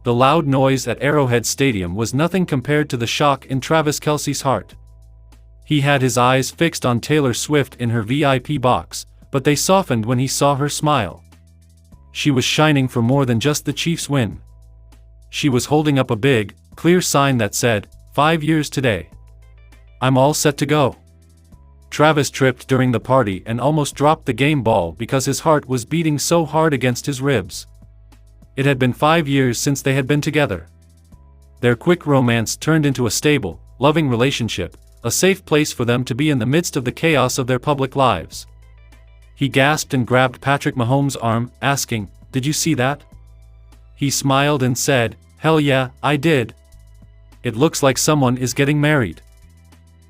The loud noise at Arrowhead Stadium was nothing compared to the shock in Travis Kelce's heart. He had his eyes fixed on Taylor Swift in her VIP box, but they softened when he saw her smile. She was shining for more than just the Chiefs' win. She was holding up a big, clear sign that said, 5 years today. I'm all set to go. Travis tripped during the party and almost dropped the game ball because his heart was beating so hard against his ribs. It had been 5 years since they had been together. Their quick romance turned into a stable, loving relationship, a safe place for them to be in the midst of the chaos of their public lives. He gasped and grabbed Patrick Mahomes' arm, asking, "Did you see that?" He smiled and said, "Hell yeah, I did. It looks like someone is getting married."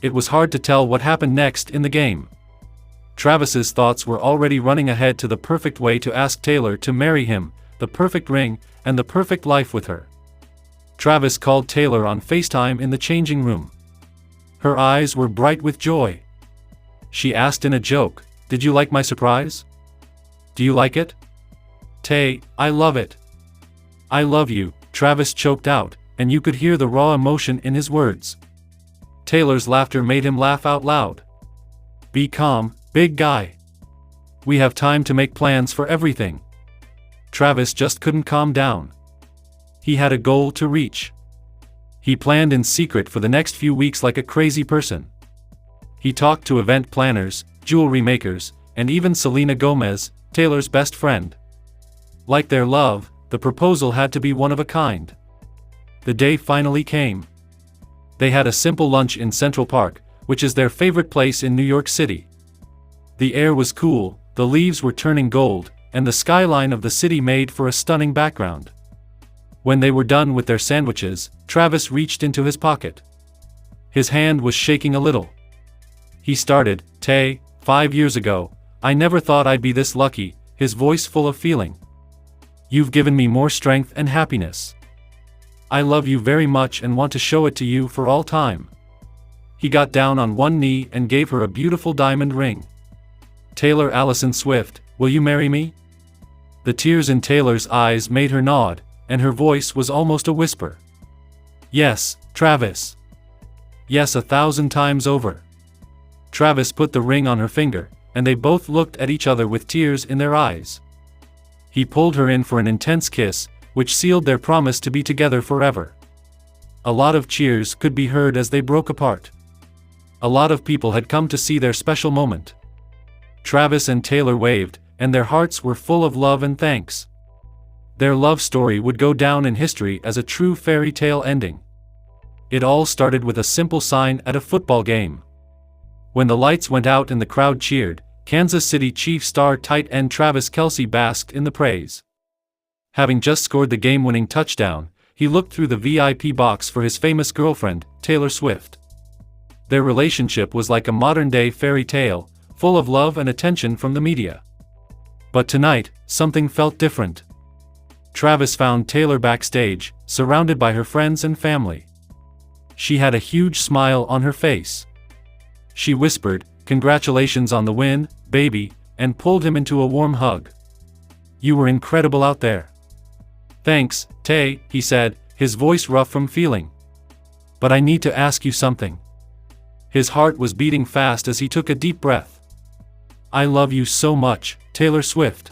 It was hard to tell what happened next in the game. Travis's thoughts were already running ahead to the perfect way to ask Taylor to marry him, the perfect ring, and the perfect life with her. Travis called Taylor on FaceTime in the changing room. Her eyes were bright with joy. She asked in a joke, "Did you like my surprise? Do you like it?" "Tay, I love it. I love you," Travis choked out, and you could hear the raw emotion in his words. Taylor's laughter made him laugh out loud. "Be calm, big guy. We have time to make plans for everything." Travis just couldn't calm down. He had a goal to reach. He planned in secret for the next few weeks like a crazy person. He talked to event planners, jewelry makers, and even Selena Gomez, Taylor's best friend. Like their love, the proposal had to be one of a kind. The day finally came. They had a simple lunch in Central Park, which is their favorite place in New York City. The air was cool, the leaves were turning gold, and the skyline of the city made for a stunning background. When they were done with their sandwiches, Travis reached into his pocket. His hand was shaking a little. He started, "Tay, 5 years ago, I never thought I'd be this lucky," his voice full of feeling. "You've given me more strength and happiness. I love you very much and want to show it to you for all time." He got down on one knee and gave her a beautiful diamond ring. "Taylor Allison Swift, will you marry me?" The tears in Taylor's eyes made her nod, and her voice was almost a whisper. "Yes, Travis. Yes, 1,000 times over." Travis put the ring on her finger, and they both looked at each other with tears in their eyes. He pulled her in for an intense kiss, which sealed their promise to be together forever. A lot of cheers could be heard as they broke apart. A lot of people had come to see their special moment. Travis and Taylor waved, and their hearts were full of love and thanks. Their love story would go down in history as a true fairy tale ending. It all started with a simple sign at a football game. When the lights went out and the crowd cheered, Kansas City Chiefs star tight end Travis Kelce basked in the praise. Having just scored the game-winning touchdown, he looked through the VIP box for his famous girlfriend, Taylor Swift. Their relationship was like a modern-day fairy tale, full of love and attention from the media. But tonight, something felt different. Travis found Taylor backstage, surrounded by her friends and family. She had a huge smile on her face. She whispered, "Congratulations on the win, baby," and pulled him into a warm hug. "You were incredible out there." "Thanks, Tay," he said, his voice rough from feeling. "But I need to ask you something." His heart was beating fast as he took a deep breath. "I love you so much, Taylor Swift.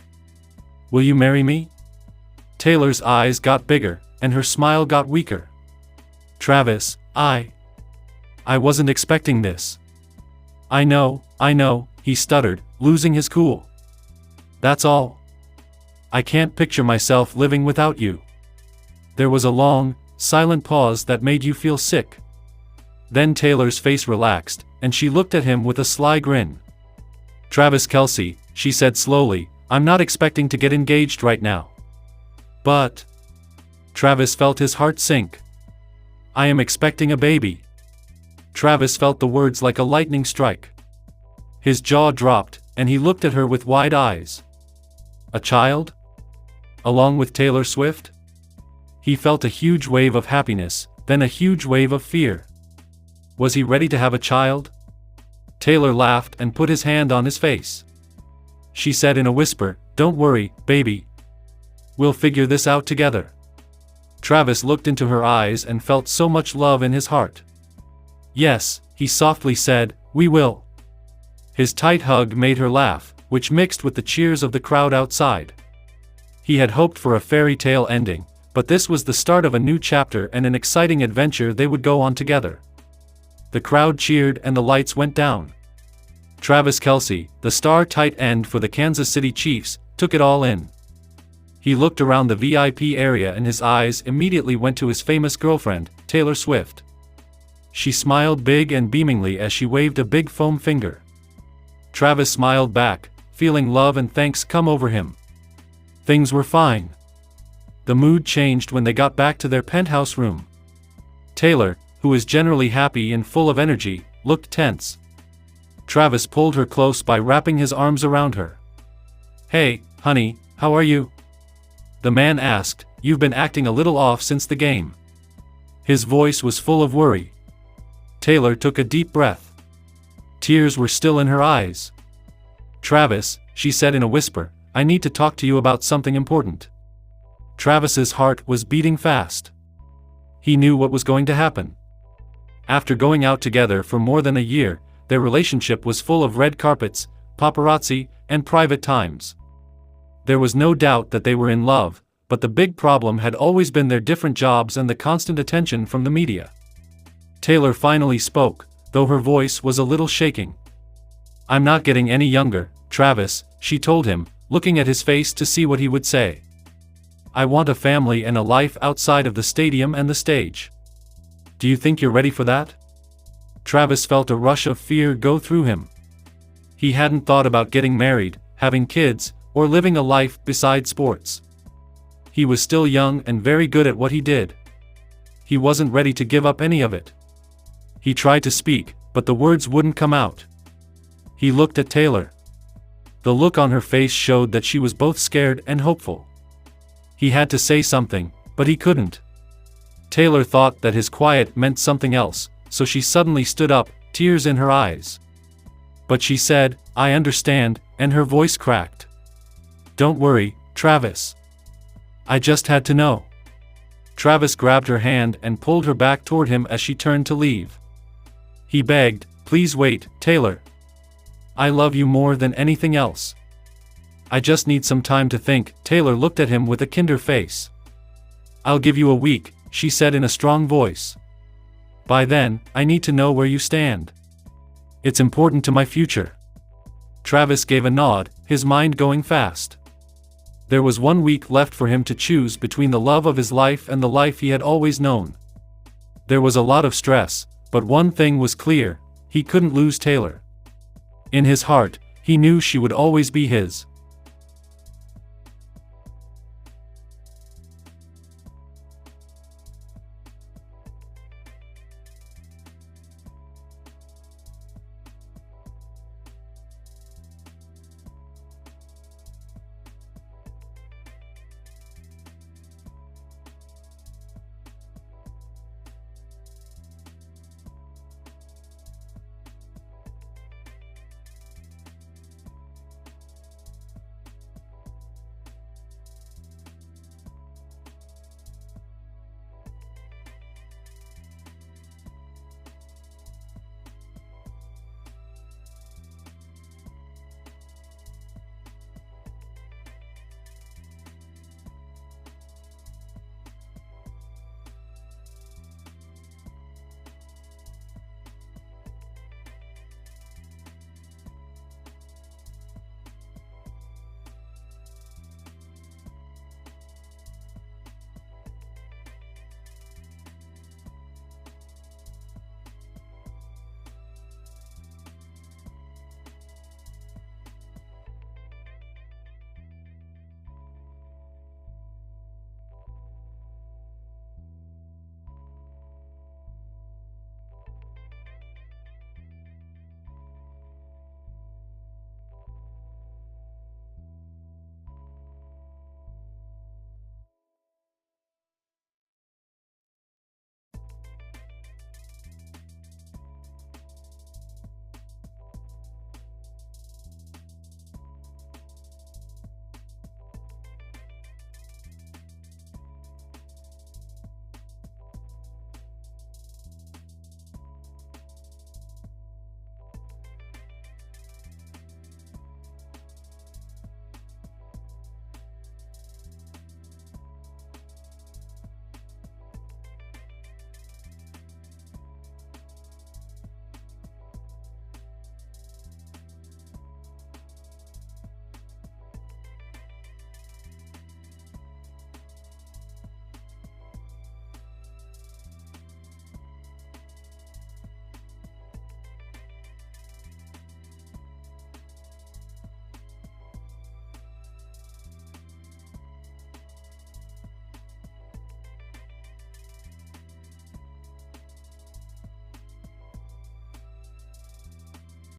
Will you marry me?" Taylor's eyes got bigger, and her smile got weaker. "Travis, I wasn't expecting this." I know, he stuttered, losing his cool. "That's all. I can't picture myself living without you." There was a long, silent pause that made you feel sick. Then Taylor's face relaxed, and she looked at him with a sly grin. "Travis Kelce," she said slowly, "I'm not expecting to get engaged right now. But..." Travis felt his heart sink. "I am expecting a baby." Travis felt the words like a lightning strike. His jaw dropped, and he looked at her with wide eyes. A child? Along with Taylor Swift? He felt a huge wave of happiness, then a huge wave of fear. Was he ready to have a child? Taylor laughed and put his hand on his face. She said in a whisper, "Don't worry, baby. We'll figure this out together." Travis looked into her eyes and felt so much love in his heart. "Yes," he softly said, "we will." His tight hug made her laugh, which mixed with the cheers of the crowd outside. He had hoped for a fairy tale ending, but this was the start of a new chapter and an exciting adventure they would go on together. The crowd cheered and the lights went down. Travis Kelce, the star tight end for the Kansas City Chiefs, took it all in. He looked around the VIP area and his eyes immediately went to his famous girlfriend, Taylor Swift. She smiled big and beamingly as she waved a big foam finger. Travis smiled back, feeling love and thanks come over him. Things were fine. The mood changed when they got back to their penthouse room. Taylor, who is generally happy and full of energy, looked tense. Travis pulled her close by wrapping his arms around her. "Hey, honey, how are you?" the man asked. "You've been acting a little off since the game." His voice was full of worry. Taylor took a deep breath. Tears were still in her eyes. "Travis," she said in a whisper, "I need to talk to you about something important." Travis's heart was beating fast. He knew what was going to happen. After going out together for more than a year, their relationship was full of red carpets, paparazzi, and private times. There was no doubt that they were in love, but the big problem had always been their different jobs and the constant attention from the media. Taylor finally spoke, though her voice was a little shaking. "I'm not getting any younger, Travis," she told him, looking at his face to see what he would say. "I want a family and a life outside of the stadium and the stage. Do you think you're ready for that?" Travis felt a rush of fear go through him. He hadn't thought about getting married, having kids, or living a life beside sports. He was still young and very good at what he did. He wasn't ready to give up any of it. He tried to speak, but the words wouldn't come out. He looked at Taylor. The look on her face showed that she was both scared and hopeful. He had to say something, but he couldn't. Taylor thought that his quiet meant something else, so she suddenly stood up, tears in her eyes. But she said, "I understand," and her voice cracked. "Don't worry, Travis. I just had to know." Travis grabbed her hand and pulled her back toward him as she turned to leave. He begged, "Please wait, Taylor. I love you more than anything else. I just need some time to think." Taylor looked at him with a kinder face. "I'll give you a week," she said in a strong voice. "By then, I need to know where you stand. It's important to my future." Travis gave a nod, his mind going fast. There was 1 week left for him to choose between the love of his life and the life he had always known. There was a lot of stress, but one thing was clear: he couldn't lose Taylor. In his heart, he knew she would always be his.